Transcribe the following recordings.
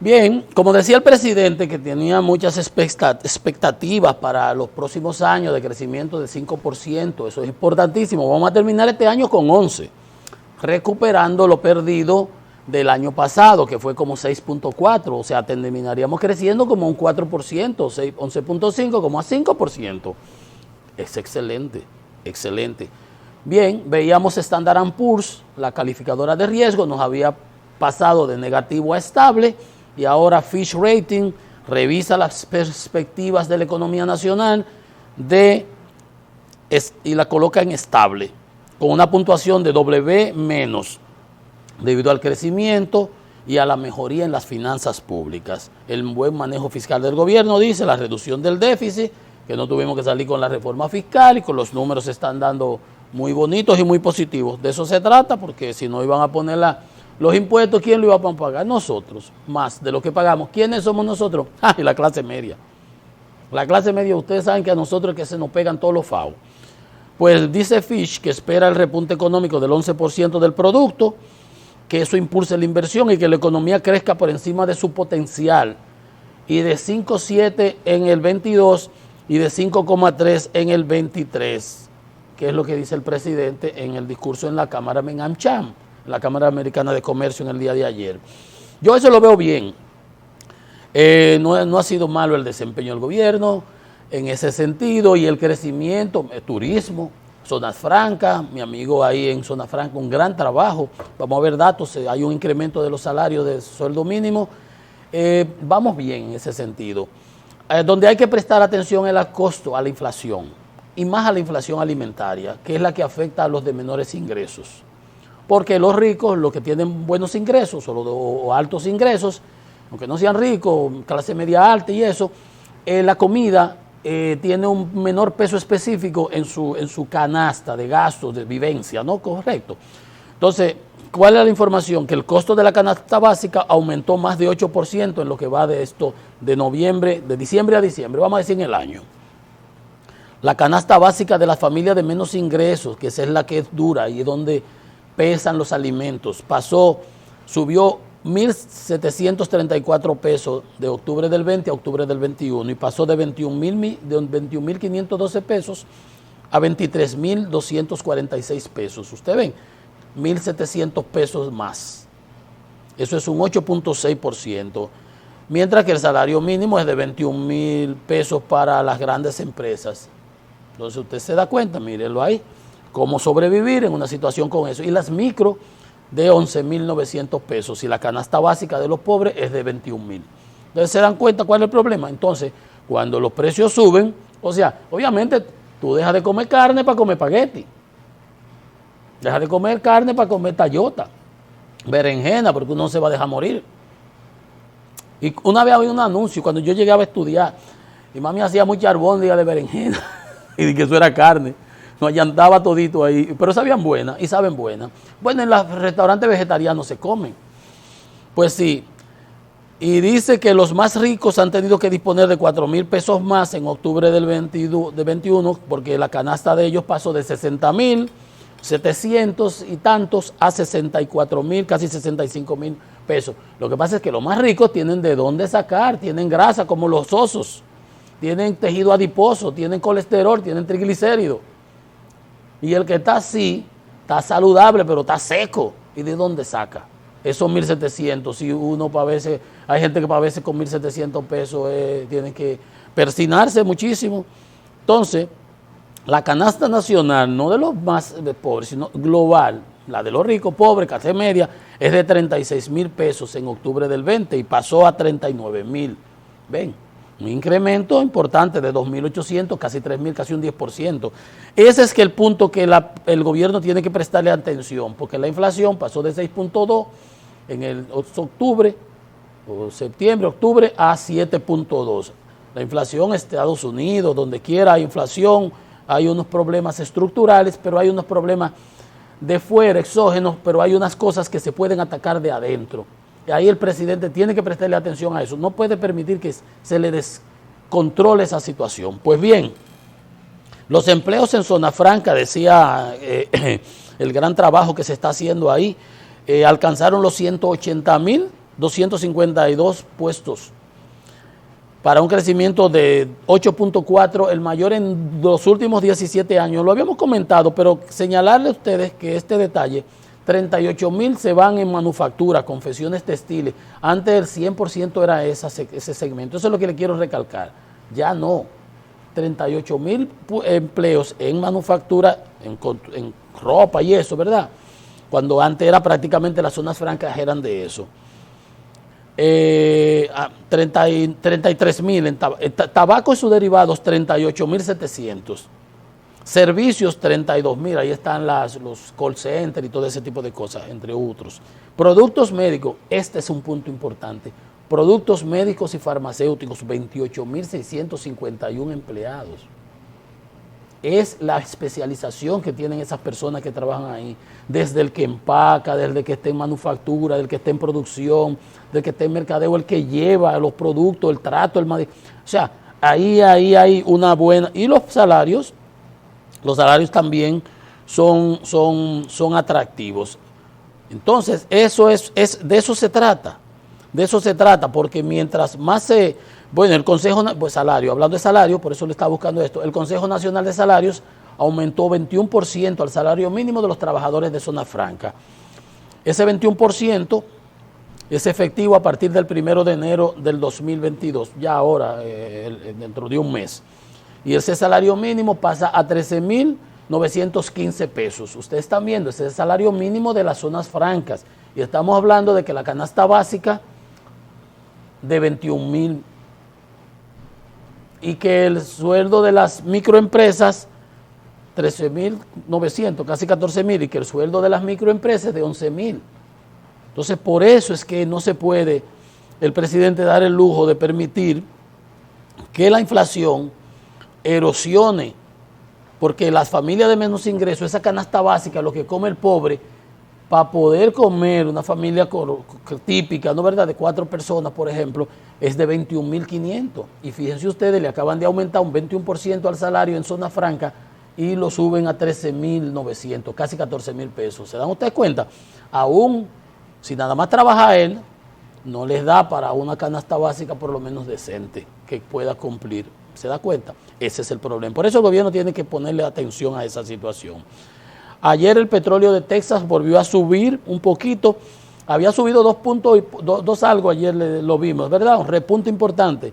Bien, como decía el presidente, que tenía muchas expectativas para los próximos años de crecimiento de 5%, eso es importantísimo. Vamos a terminar este año con 11, recuperando lo perdido del año pasado, que fue como 6.4, o sea, terminaríamos creciendo como un 4%, 11.5, como a 5%. Es excelente, excelente. Bien, veíamos Standard & Poor's, la calificadora de riesgo, nos había pasado de negativo a estable, y ahora Fitch Rating revisa las perspectivas de la economía nacional y la coloca en estable, con una puntuación de W-, debido al crecimiento y a la mejoría en las finanzas públicas. El buen manejo fiscal del gobierno, dice, la reducción del déficit, que no tuvimos que salir con la reforma fiscal y con los números se están dando muy bonitos y muy positivos. De eso se trata, porque si no iban a poner los impuestos, ¿quién lo iba a pagar? Nosotros, más de lo que pagamos. ¿Quiénes somos nosotros? Y la clase media. La clase media, ustedes saben que a nosotros es que se nos pegan todos los FAO. Pues dice Fitch que espera el repunte económico del 11% del producto, que eso impulse la inversión y que la economía crezca por encima de su potencial, y de 5,7 en el 22 y de 5,3 en el 23, que es lo que dice el presidente en el discurso en la Cámara AmCham, la Cámara Americana de Comercio, en el día de ayer. Yo eso lo veo bien. No ha sido malo el desempeño del gobierno en ese sentido, y el crecimiento, turismo, zonas francas, mi amigo ahí en Zona Franca, un gran trabajo. Vamos a ver datos, hay un incremento de los salarios de sueldo mínimo. Vamos bien en ese sentido. Donde hay que prestar atención es al costo, a la inflación, y más a la inflación alimentaria, que es la que afecta a los de menores ingresos. Porque los ricos, los que tienen buenos ingresos o altos ingresos, aunque no sean ricos, clase media alta y eso, la comida tiene un menor peso específico en su canasta de gastos, de vivencia, ¿no? Correcto. Entonces, ¿cuál es la información? Que el costo de la canasta básica aumentó más de 8% en lo que va de esto, de diciembre a diciembre, vamos a decir en el año. La canasta básica de las familias de menos ingresos, que esa es la que es dura y es donde pesan los alimentos, subió 1.734 pesos de octubre del 20 a octubre del 21 y pasó de 21.512 pesos a 23.246 pesos. Usted ven, 1.700 pesos más. Eso es un 8.6%. Mientras que el salario mínimo es de 21.000 pesos para las grandes empresas. Entonces usted se da cuenta, mírenlo ahí, cómo sobrevivir en una situación con eso. Y las micro de 11.900 pesos y la canasta básica de los pobres es de 21.000. Entonces se dan cuenta cuál es el problema. Entonces, cuando los precios suben, o sea, obviamente tú dejas de comer carne para comer espagueti. Dejas de comer carne para comer tallota, berenjena, porque uno no se va a dejar morir. Y una vez había un anuncio, cuando yo llegaba a estudiar, y mami hacía mucha albóndiga de berenjena, y que eso era carne. Nos allantaba todito ahí, pero sabían buenas y saben buenas. Bueno, en los restaurantes vegetarianos se comen. Pues sí. Y dice que los más ricos han tenido que disponer de 4.000 pesos más en octubre del 21, porque la canasta de ellos pasó de 60.700 y tantos a 64.000, casi 65.000 pesos. Lo que pasa es que los más ricos tienen de dónde sacar, tienen grasa como los osos, tienen tejido adiposo, tienen colesterol, tienen triglicéridos. Y el que está así, está saludable, pero está seco. ¿Y de dónde saca? Esos 1.700, si uno para veces, hay gente que para veces con 1.700 pesos tiene que persinarse muchísimo. Entonces, la canasta nacional, no de los más pobres, sino global, la de los ricos, pobres, clase media, es de 36.000 pesos en octubre del 20 y pasó a 39.000. ¿Ven? Un incremento importante de 2.800, casi 3.000, casi un 10%. Ese es que el punto que el gobierno tiene que prestarle atención, porque la inflación pasó de 6.2 en el octubre, o septiembre, octubre, a 7.2. La inflación en Estados Unidos, donde quiera hay inflación, hay unos problemas estructurales, pero hay unos problemas de fuera, exógenos, pero hay unas cosas que se pueden atacar de adentro. Y ahí el presidente tiene que prestarle atención a eso. No puede permitir que se le descontrole esa situación. Pues bien, los empleos en Zona Franca, decía el gran trabajo que se está haciendo ahí, alcanzaron los 180.000 252 puestos para un crecimiento de 8.4, el mayor en los últimos 17 años. Lo habíamos comentado, pero señalarle a ustedes que este detalle, 38,000 se van en manufactura, confecciones textiles. Antes el 100% era ese segmento. Eso es lo que le quiero recalcar. Ya no. 38,000 empleos en manufactura, en ropa y eso, ¿verdad? Cuando antes era prácticamente las zonas francas eran de eso. 33,000 en tabaco y sus derivados, 38,700. Servicios, 32,000, ahí están los call centers y todo ese tipo de cosas, entre otros. Productos médicos, este es un punto importante. Productos médicos y farmacéuticos, 28,651 empleados. Es la especialización que tienen esas personas que trabajan ahí, desde el que empaca, desde el que está en manufactura, del que está en producción, del que está en mercadeo, el que lleva los productos, el trato, o sea, ahí hay una buena... Y los salarios también son atractivos. Entonces, de eso se trata. De eso se trata, porque mientras más bueno, el Consejo, pues salario, hablando de salario, por eso le estaba buscando esto, el Consejo Nacional de Salarios aumentó 21% al salario mínimo de los trabajadores de zona franca. Ese 21% es efectivo a partir del 1 de enero del 2022, ya ahora, dentro de un mes. Y ese salario mínimo pasa a 13,915 pesos. Ustedes están viendo, ese es el salario mínimo de las zonas francas. Y estamos hablando de que la canasta básica de 21,000 y que el sueldo de las microempresas 13,900, casi 14,000, y que el sueldo de las microempresas de 11,000. Entonces, por eso es que no se puede el presidente dar el lujo de permitir que la inflación erosione, porque las familias de menos ingresos, esa canasta básica, lo que come el pobre, para poder comer una familia típica, ¿no verdad?, de 4 personas, por ejemplo, es de 21,500. Y fíjense ustedes, le acaban de aumentar un 21% al salario en zona franca y lo suben a 13,900, casi 14,000 pesos. ¿Se dan ustedes cuenta? Aún si nada más trabaja él, no les da para una canasta básica por lo menos decente que pueda cumplir. ¿Se da cuenta? Ese es el problema. Por eso el gobierno tiene que ponerle atención a esa situación. Ayer el petróleo de Texas volvió a subir un poquito, había subido 2 puntos, 2 algo ayer lo vimos, ¿verdad? Un repunte importante.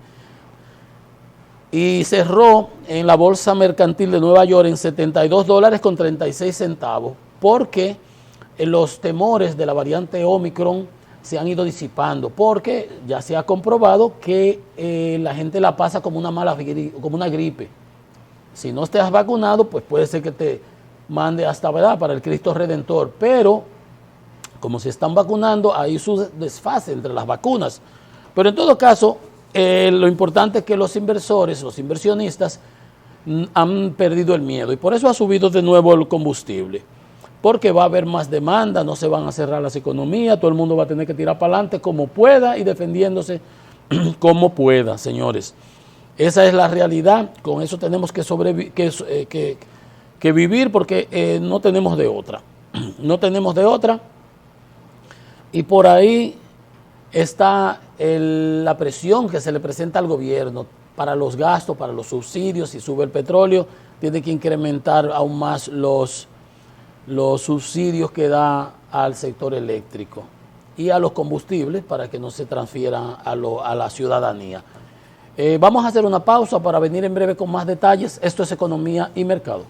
Y cerró en la bolsa mercantil de Nueva York en $72.36, porque los temores de la variante Omicron se han ido disipando, porque ya se ha comprobado que la gente la pasa como una gripe. Si no estás vacunado, pues puede ser que te mande hasta, ¿verdad?, para el Cristo Redentor, pero como se están vacunando, hay su desfase entre las vacunas. Pero en todo caso, lo importante es que los inversores, los inversionistas, han perdido el miedo, y por eso ha subido de nuevo el combustible, porque va a haber más demanda, no se van a cerrar las economías, todo el mundo va a tener que tirar para adelante como pueda y defendiéndose como pueda, señores. Esa es la realidad, con eso tenemos que vivir, porque no tenemos de otra. No tenemos de otra. Y por ahí está la presión que se le presenta al gobierno para los gastos, para los subsidios. Si sube el petróleo, tiene que incrementar aún más los subsidios que da al sector eléctrico y a los combustibles para que no se transfieran a la ciudadanía. Vamos a hacer una pausa para venir en breve con más detalles. Esto es Economía y Mercado.